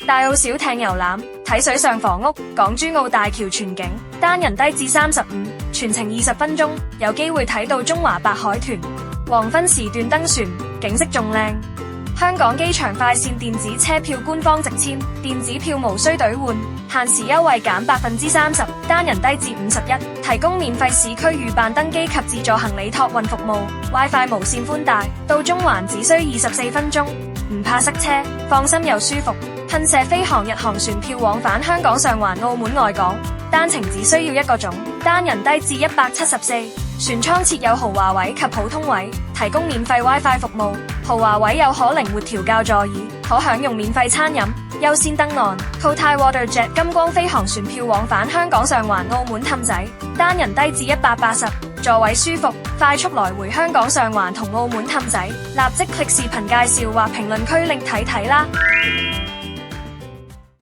大澳小艇遊覽，睇水上房屋，港珠澳大橋全景，單人低至35，全程20分鐘，有機會睇到中華白海豚。黃昏時段登船，景色仲靚。香港機場快線電子車票官方直簽，電子票無需兌換，限時優惠減30%，單人低至51，提供免費市區預辦登機及自助行李託運服務 ，WiFi 無線寬帶，到中環只需24分鐘，唔怕塞車，放心又舒服。噴射飛航日航船票往返香港上環澳門外港，單程只需要1個鐘，單人低至174，船艙設有豪華位及普通位，提供免費 WiFi 服務，豪華位有可靈活調校座椅，可享用免費餐飲，優先登岸。Cotai Waterjet 金光飛航船票往返香港上環澳門氹仔，單人低至180，座位舒服，快速來回香港上環同澳門氹仔，立即 click 視頻介紹或評論區令睇睇啦。